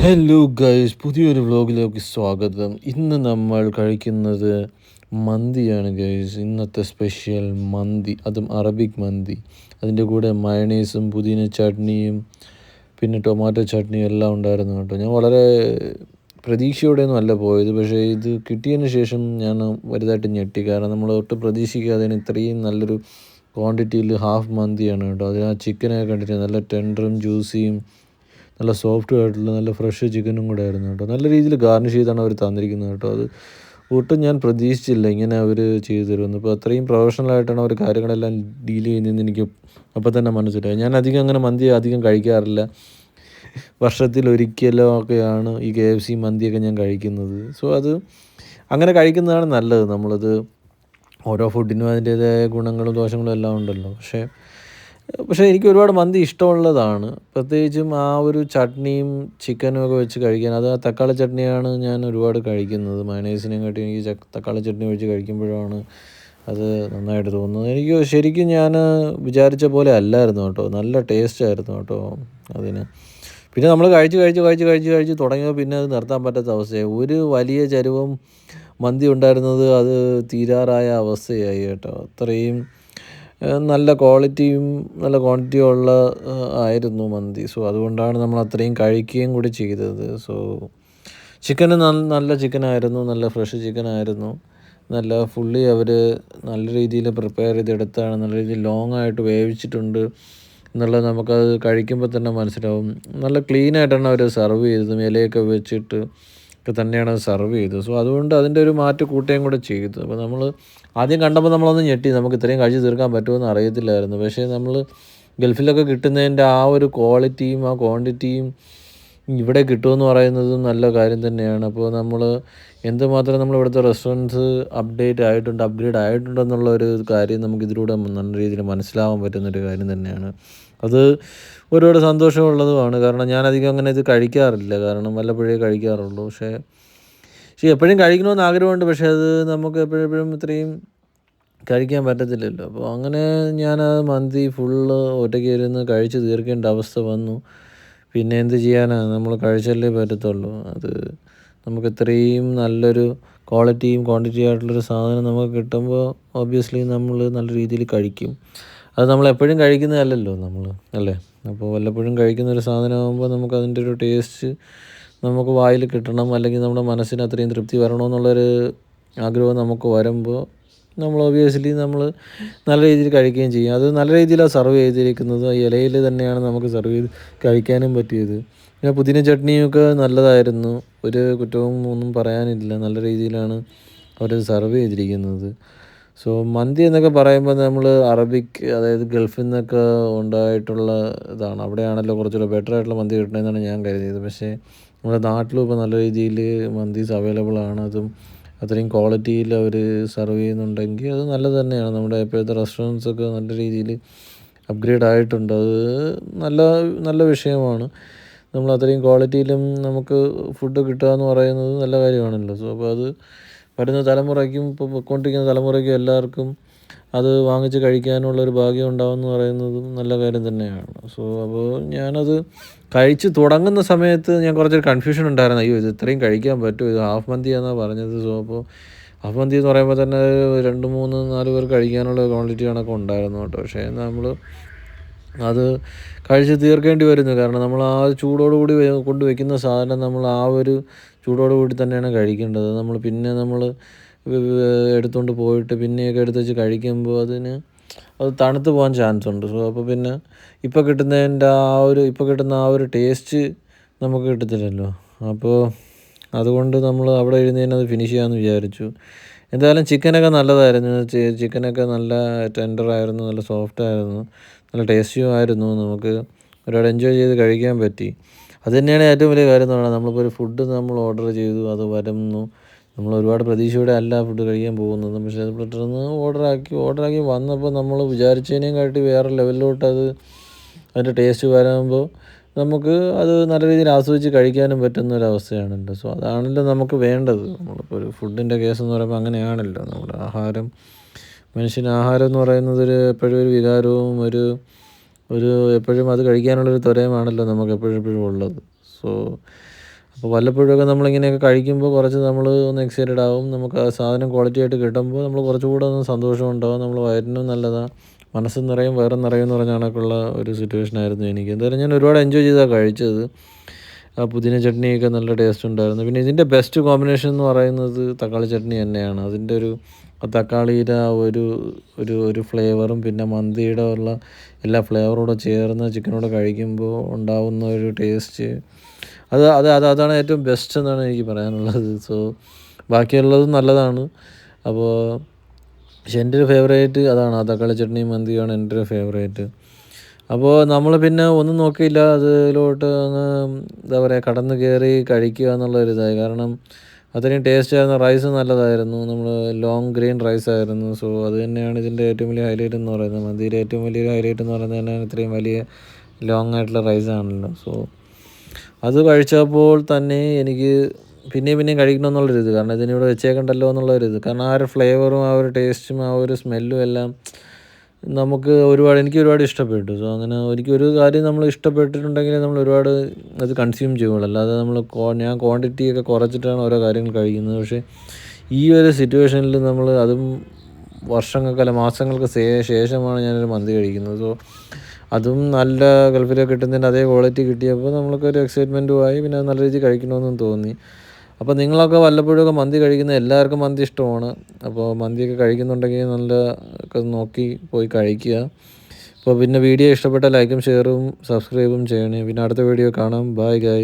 Hello guys, പുതിയൊരു വ്ലോഗിലേക്ക് സ്വാഗതം. ഇന്ന് നമ്മൾ കഴിക്കുന്നത് മന്തിയാണ് ഗൈസ്. ഇന്നത്തെ സ്പെഷ്യൽ മന്തി, അതും അറബിക് മന്തി. അതിൻ്റെ കൂടെ മയണൈസും പുതിന ചട്നിയും പിന്നെ ടൊമാറ്റോ ചട്നിയും എല്ലാം ഉണ്ടായിരുന്നു കേട്ടോ. ഞാൻ വളരെ പ്രതീക്ഷയോടെയൊന്നും അല്ല പോയത്, പക്ഷേ ഇത് കിട്ടിയതിന് ശേഷം ഞാൻ വലുതായിട്ട് ഞെട്ടി. കാരണം നമ്മൾ ഒട്ടും പ്രതീക്ഷിക്കാതെ ഇത്രയും നല്ലൊരു ക്വാണ്ടിറ്റിയിൽ ഹാഫ് മന്തിയാണ് കേട്ടോ. അതിൽ ആ ചിക്കനൊക്കെ കണ്ടിട്ട് നല്ല ടെൻഡറും ജ്യൂസിയും നല്ല സോഫ്റ്റും ആയിട്ടുള്ള നല്ല ഫ്രഷ് ചിക്കനും കൂടെ ആയിരുന്നു കേട്ടോ. നല്ല രീതിയിൽ ഗാർണിഷ് ചെയ്താണ് അവർ തന്നിരിക്കുന്നത് കേട്ടോ. അത് ഒട്ടും ഞാൻ പ്രതീക്ഷിച്ചില്ല ഇങ്ങനെ അവർ ചെയ്തു തരുമെന്ന്. ഇപ്പോൾ അത്രയും പ്രൊഫഷണലായിട്ടാണ് അവർ കാര്യങ്ങളെല്ലാം ഡീൽ ചെയ്യുന്നതെന്ന് എനിക്ക് അപ്പോൾ തന്നെ മനസ്സിലായി. ഞാൻ അധികം അങ്ങനെ മന്തി അധികം കഴിക്കാറില്ല. വർഷത്തിലൊരിക്കലോ ഒക്കെയാണ് ഈ KFC മന്തിയൊക്കെ ഞാൻ കഴിക്കുന്നത്. സോ അത് അങ്ങനെ കഴിക്കുന്നതാണ് നല്ലത്. നമ്മളത് ഓരോ ഫുഡിനും അതിൻ്റേതായ ഗുണങ്ങളും ദോഷങ്ങളും എല്ലാം ഉണ്ടല്ലോ. പക്ഷേ എനിക്ക് ഒരുപാട് മന്തി ഇഷ്ടമുള്ളതാണ്. പ്രത്യേകിച്ചും ആ ഒരു ചട്നിയും ചിക്കനും ഒക്കെ വെച്ച് കഴിക്കാൻ. അത് ആ തക്കാളി ചട്നിയാണ് ഞാൻ ഒരുപാട് കഴിക്കുന്നത്. മയണൈസിനെക്കാട്ടി എനിക്ക് തക്കാളി ചട്നി ഒഴിച്ച് കഴിക്കുമ്പോഴാണ് അത് നന്നായിട്ട് തോന്നുന്നത്. എനിക്ക് ശരിക്കും ഞാൻ വിചാരിച്ച പോലെ അല്ലായിരുന്നു കേട്ടോ. നല്ല ടേസ്റ്റായിരുന്നു കേട്ടോ അതിന്. പിന്നെ നമ്മൾ കഴിച്ച് തുടങ്ങിയപ്പോൾ പിന്നെ അത് നിർത്താൻ പറ്റാത്ത അവസ്ഥയായി. ഒരു വലിയ ചരുവം മന്തി ഉണ്ടായിരുന്നത് അത് തീരാറായ അവസ്ഥയായി കേട്ടോ. അത്രയും നല്ല ക്വാളിറ്റിയും നല്ല ക്വാണ്ടിറ്റിയും ഉള്ള ആയിരുന്നു മന്തി. സോ അതുകൊണ്ടാണ് നമ്മൾ അത്രയും കഴിക്കുകയും കൂടി ചെയ്തത്. സോ ചിക്കന് നല്ല ചിക്കനായിരുന്നു, നല്ല ഫ്രഷ് ചിക്കനായിരുന്നു. നല്ല ഫുള്ളി അവർ നല്ല രീതിയിൽ പ്രിപ്പയർ ചെയ്തെടുത്താണ്, നല്ല രീതിയിൽ ലോങ് ആയിട്ട് വേവിച്ചിട്ടുണ്ട് എന്നുള്ളത് നമുക്കത് കഴിക്കുമ്പോൾ തന്നെ മനസ്സിലാവും. നല്ല ക്ലീനായിട്ടാണ് അവർ സെർവ് ചെയ്തത്. ഇലയൊക്കെ വെച്ചിട്ട് ഒക്കെ തന്നെയാണ് അത് സെർവ് ചെയ്തത്. സോ അതുകൊണ്ട് അതിൻ്റെ ഒരു മാറ്റ് കൂട്ടുകയും കൂടെ ചെയ്തു. അപ്പോൾ നമ്മൾ ആദ്യം കണ്ടപ്പോൾ നമ്മളൊന്ന് ഞെട്ടി. നമുക്ക് ഇത്രയും കഴിച്ച് തീർക്കാൻ പറ്റുമെന്ന് അറിയത്തില്ലായിരുന്നു. പക്ഷേ നമ്മൾ ഗൾഫിലൊക്കെ കിട്ടുന്നതിൻ്റെ ആ ഒരു ക്വാളിറ്റിയും ആ ക്വാണ്ടിറ്റിയും ഇവിടെ കിട്ടുമെന്ന് പറയുന്നതും നല്ല കാര്യം തന്നെയാണ്. അപ്പോൾ നമ്മൾ എന്തുമാത്രം നമ്മൾ ഇവിടുത്തെ റെസ്റ്റോറൻറ്റ്സ് അപ്ഗ്രേഡ് ആയിട്ടുണ്ടെന്നുള്ളൊരു കാര്യം നമുക്ക് ഇതിലൂടെ നല്ല രീതിയിൽ മനസ്സിലാവാൻ പറ്റുന്നൊരു കാര്യം തന്നെയാണ്. അത് ഒരുപാട് സന്തോഷമുള്ളതുമാണ്. കാരണം ഞാനധികം അങ്ങനെ ഇത് കഴിക്കാറില്ല. കാരണം വല്ലപ്പോഴേ കഴിക്കാറുള്ളൂ. പക്ഷേ എപ്പോഴും കഴിക്കണമെന്ന് ആഗ്രഹമുണ്ട്. പക്ഷേ അത് നമുക്ക് എപ്പോഴും ഇത്രയും കഴിക്കാൻ പറ്റത്തില്ലല്ലോ. അപ്പോൾ അങ്ങനെ ഞാൻ ആ മന്തി ഫുള്ള് ഒറ്റയ്ക്ക് ഇരുന്ന് കഴിച്ച് തീർക്കേണ്ട അവസ്ഥ വന്നു. പിന്നെ എന്ത് ചെയ്യാനാണ്, നമ്മൾ കഴിച്ചല്ലേ പറ്റത്തുള്ളൂ. അത് നമുക്ക് ഇത്രയും നല്ലൊരു ക്വാളിറ്റിയും ക്വാണ്ടിറ്റി ആയിട്ടുള്ളൊരു സാധനം നമുക്ക് കിട്ടുമ്പോൾ ഒബ്വിയസ്ലി നമ്മൾ നല്ല രീതിയിൽ കഴിക്കും. അത് നമ്മളെപ്പോഴും കഴിക്കുന്നതല്ലല്ലോ നമ്മൾ, അല്ലേ? അപ്പോൾ വല്ലപ്പോഴും കഴിക്കുന്നൊരു സാധനമാകുമ്പോൾ നമുക്ക് അതിൻ്റെ ഒരു ടേസ്റ്റ് നമുക്ക് വായിൽ കിട്ടണം, അല്ലെങ്കിൽ നമ്മുടെ മനസ്സിന് അത്രയും തൃപ്തി വരണമെന്നുള്ളൊരു ആഗ്രഹം നമുക്ക് വരുമ്പോൾ നമ്മൾ ഒബ്വിയസ്ലി നമ്മൾ നല്ല രീതിയിൽ കഴിക്കുകയും ചെയ്യും. അത് നല്ല രീതിയിലാണ് സെർവ് ചെയ്തിരിക്കുന്നത്. ഇലയിൽ തന്നെയാണ് നമുക്ക് സെർവ് ചെയ്ത് കഴിക്കാനും പറ്റിയത്. പിന്നെ പുതിന ചട്നിയൊക്കെ നല്ലതായിരുന്നു. ഒരു കുറ്റവും ഒന്നും പറയാനില്ല. നല്ല രീതിയിലാണ് അവരത് സെർവ് ചെയ്തിരിക്കുന്നത്. സോ മന്തി എന്നൊക്കെ പറയുമ്പോൾ നമ്മൾ അറബിക്, അതായത് ഗൾഫിൽ നിന്നൊക്കെ ഉണ്ടായിട്ടുള്ള ഇതാണ്. അവിടെയാണല്ലോ കുറച്ചുകൂടെ ബെറ്റർ ആയിട്ടുള്ള മന്തി കിട്ടണമെന്നാണ് ഞാൻ കരുതിയത്. പക്ഷേ നമ്മുടെ നാട്ടിലും ഇപ്പോൾ നല്ല രീതിയിൽ മന്തീസ് അവൈലബിൾ ആണ്. അതും അത്രയും ക്വാളിറ്റിയിൽ അവർ സെർവ് ചെയ്യുന്നുണ്ടെങ്കിൽ അത് നല്ലത് തന്നെയാണ്. നമ്മുടെ ഇപ്പോഴത്തെ റെസ്റ്റോറൻറ്റ്സൊക്കെ നല്ല രീതിയിൽ അപ്ഗ്രേഡ് ആയിട്ടുണ്ട്. അത് നല്ല നല്ല വിഷയമാണ്. നമ്മൾ അത്രയും ക്വാളിറ്റിയിലും നമുക്ക് ഫുഡ് കിട്ടുക എന്ന് പറയുന്നത് നല്ല കാര്യമാണല്ലോ. സോ അപ്പോൾ അത് വരുന്ന തലമുറയ്ക്കും ഇപ്പോൾ പൊയ്ക്കൊണ്ടിരിക്കുന്ന തലമുറയ്ക്കും എല്ലാവർക്കും അത് വാങ്ങിച്ച് കഴിക്കാനുള്ളൊരു ഭാഗ്യം ഉണ്ടാവുമെന്ന് പറയുന്നതും നല്ല കാര്യം തന്നെയാണ്. സോ അപ്പോൾ ഞാനത് കഴിച്ച് തുടങ്ങുന്ന സമയത്ത് ഞാൻ കുറച്ചൊരു കൺഫ്യൂഷൻ ഉണ്ടായിരുന്നു. അയ്യോ, ഇത് ഇത്രയും കഴിക്കാൻ പറ്റുമോ, ഇത് ഹാഫ് മന്തിയാണെന്നാണ് പറഞ്ഞത്. സോ അപ്പോൾ ഹാഫ് മന്തി എന്ന് പറയുമ്പോൾ തന്നെ 2, 3, 4 പേർ കഴിക്കാനുള്ള ക്വാണ്ടിറ്റി കണക്ക് ഉണ്ടായിരുന്നു കേട്ടോ. പക്ഷേ നമ്മൾ അത് കഴിച്ച് തീർക്കേണ്ടി വരുന്നു. കാരണം നമ്മൾ ആ ചൂടോട് കൂടി കൊണ്ട് വയ്ക്കുന്ന സാധനം നമ്മൾ ആ ഒരു ചൂടോട് കൂടി തന്നെയാണ് കഴിക്കേണ്ടത്. നമ്മൾ എടുത്തുകൊണ്ട് പോയിട്ട് പിന്നെയൊക്കെ എടുത്ത് വെച്ച് കഴിക്കുമ്പോൾ അത് തണുത്ത് പോകാൻ ചാൻസ് ഉണ്ട്. സോ അപ്പോൾ പിന്നെ ഇപ്പോൾ കിട്ടുന്ന ആ ഒരു ടേസ്റ്റ് നമുക്ക് കിട്ടത്തില്ലല്ലോ. അപ്പോൾ അതുകൊണ്ട് നമ്മൾ അവിടെ ഇരുന്ന് തന്നെ അത് ഫിനിഷ് ചെയ്യാമെന്ന് വിചാരിച്ചു. എന്തായാലും ചിക്കനൊക്കെ നല്ലതായിരുന്നു. ചിക്കനൊക്കെ നല്ല ടെൻഡറായിരുന്നു, നല്ല സോഫ്റ്റായിരുന്നു, നല്ല ടേസ്റ്റിയും ആയിരുന്നു. നമുക്ക് ഒരുപാട് എൻജോയ് ചെയ്ത് കഴിക്കാൻ പറ്റി. അത് തന്നെയാണ് ഏറ്റവും വലിയ കാര്യം എന്ന് പറയുന്നത്. നമ്മളിപ്പോൾ ഒരു ഫുഡ് നമ്മൾ ഓർഡർ ചെയ്തു, അത് വരുന്നു. നമ്മൾ ഒരുപാട് പ്രതീക്ഷയോടെ അല്ല ഫുഡ് കഴിക്കാൻ പോകുന്നത്. പക്ഷേ അത് പെട്ടെന്ന് ഓർഡറാക്കി വന്നപ്പോൾ നമ്മൾ വിചാരിച്ചതിനേയും കാട്ടി വേറെ ലെവലിലോട്ട് അതിൻ്റെ ടേസ്റ്റ് വരുമ്പോൾ നമുക്ക് അത് നല്ല രീതിയിൽ ആസ്വദിച്ച് കഴിക്കാനും പറ്റുന്ന ഒരവസ്ഥയാണല്ലോ. സോ അതാണല്ലോ നമുക്ക് വേണ്ടത്. നമ്മളിപ്പോൾ ഒരു ഫുഡിൻ്റെ കേസ് എന്ന് പറയുമ്പോൾ അങ്ങനെയാണല്ലോ. നമ്മുടെ മനുഷ്യന് ആഹാരം എന്ന് പറയുന്നത് എപ്പോഴും ഒരു വികാരവും ഒരു എപ്പോഴും അത് കഴിക്കാനുള്ളൊരു ത്വരയുമാണല്ലോ നമുക്ക് എപ്പോഴും ഉള്ളത്. സോ അപ്പോൾ വല്ലപ്പോഴൊക്കെ നമ്മളിങ്ങനെയൊക്കെ കഴിക്കുമ്പോൾ കുറച്ച് നമ്മൾ ഒന്ന് എക്സൈറ്റഡ് ആവും. നമുക്ക് ആ സാധനം ക്വാളിറ്റി ആയിട്ട് കിട്ടുമ്പോൾ നമ്മൾ കുറച്ചുകൂടെ ഒന്ന് സന്തോഷം ഉണ്ടാവും. നമ്മൾ വയറിനും നല്ലതാണ്, മനസ്സും നിറയും വയറും നിറയും എന്ന് പറഞ്ഞ കണക്കുള്ള ഒരു സിറ്റുവേഷൻ ആയിരുന്നു എനിക്ക്. എന്തായാലും ഞാൻ ഒരുപാട് എൻജോയ് ചെയ്താണ് കഴിച്ചത്. ആ പുതിന ചട്നിയൊക്കെ നല്ല ടേസ്റ്റ് ഉണ്ടായിരുന്നു. പിന്നെ ഇതിൻ്റെ ബെസ്റ്റ് കോമ്പിനേഷൻ എന്ന് പറയുന്നത് തക്കാളി ചട്നി തന്നെയാണ്. അതിൻ്റെ ഒരു ആ തക്കാളിയുടെ ആ ഒരു ഒരു ഒരു ഫ്ലേവറും പിന്നെ മന്തിയുടെ ഉള്ള എല്ലാ ഫ്ലേവറും കൂടെ ചേർന്ന് ചിക്കനോട് കഴിക്കുമ്പോൾ ഉണ്ടാവുന്ന ഒരു ടേസ്റ്റ്, അതാണ് ഏറ്റവും ബെസ്റ്റ് എന്നാണ് എനിക്ക് പറയാനുള്ളത്. സോ ബാക്കിയുള്ളതും നല്ലതാണ്. അപ്പോൾ പക്ഷെ എൻ്റെ ഒരു ഫേവറേറ്റ് അതാണ്, ആ തക്കാളി ചട്നിയും മന്തിയാണ് എൻ്റെ ഒരു ഫേവറേറ്റ്. അപ്പോൾ നമ്മൾ പിന്നെ ഒന്നും നോക്കിയില്ല, അതിലോട്ട് അങ്ങ് എന്താ പറയുക കടന്ന് കയറി കഴിക്കുക എന്നുള്ളൊരിതായി. കാരണം അത്രയും ടേസ്റ്റ് ആയിരുന്ന റൈസ് നല്ലതായിരുന്നു. നമ്മൾ ലോങ് ഗ്രെയിൻ റൈസ് ആയിരുന്നു. സോ അത് തന്നെയാണ് ഇതിൻ്റെ ഏറ്റവും വലിയ ഹൈലൈറ്റ് എന്ന് പറയുന്നത്. മന്തിയുടെ ഏറ്റവും വലിയൊരു ഹൈലൈറ്റ് എന്ന് പറയുന്നത് തന്നെ ഇത്രയും വലിയ ലോങ് ആയിട്ടുള്ള റൈസ് ആണല്ലോ. സോ അത് കഴിച്ചപ്പോൾ തന്നെ എനിക്ക് പിന്നെയും കഴിക്കണമെന്നുള്ളൊരിത്, കാരണം ഇതിനിവിടെ വെച്ചേക്കണ്ടല്ലോ എന്നുള്ളൊരിത്. കാരണം ആ ഒരു ഫ്ലേവറും ആ ഒരു ടേസ്റ്റും ആ ഒരു സ്മെല്ലും എല്ലാം നമുക്ക് എനിക്ക് ഒരുപാട് ഇഷ്ടപ്പെട്ടു. സോ അങ്ങനെ ഒരു കാര്യം നമ്മൾ ഇഷ്ടപ്പെട്ടിട്ടുണ്ടെങ്കിൽ നമ്മൾ ഒരുപാട് അത് കൺസ്യൂം ചെയ്യുള്ളൂ. അല്ലാതെ ഞാൻ ക്വാണ്ടിറ്റിയൊക്കെ കുറച്ചിട്ടാണ് ഓരോ കാര്യങ്ങൾ കഴിക്കുന്നത്. പക്ഷേ ഈ ഒരു സിറ്റുവേഷനിൽ നമ്മൾ അതും വർഷങ്ങൾക്കല്ല മാസങ്ങൾക്ക് ശേഷമാണ് ഞാനൊരു മന്തി കഴിക്കുന്നത്. സോ അതും നല്ല ഗൾഫിലൊക്കെ കിട്ടുന്നതിൻ്റെ അതേ ക്വാളിറ്റി കിട്ടിയപ്പോൾ നമ്മൾക്കൊരു എക്സൈറ്റ്മെൻറ്റുമായി, പിന്നെ അത് നല്ല രീതിയിൽ കഴിക്കണമെന്നും തോന്നി. അപ്പോൾ നിങ്ങളൊക്കെ വല്ലപ്പോഴൊക്കെ മന്തി കഴിക്കുന്ന, എല്ലാവർക്കും മന്തി ഇഷ്ടമാണ്. അപ്പോൾ മന്തിയൊക്കെ കഴിക്കുന്നുണ്ടെങ്കിൽ നല്ല ഒക്കെ നോക്കി പോയി കഴിക്കുക. അപ്പോൾ പിന്നെ വീഡിയോ ഇഷ്ടപ്പെട്ടാൽ ലൈക്കും ഷെയറും സബ്സ്ക്രൈബും ചെയ്യണേ. പിന്നെ അടുത്ത വീഡിയോ കാണാം. Bye guys.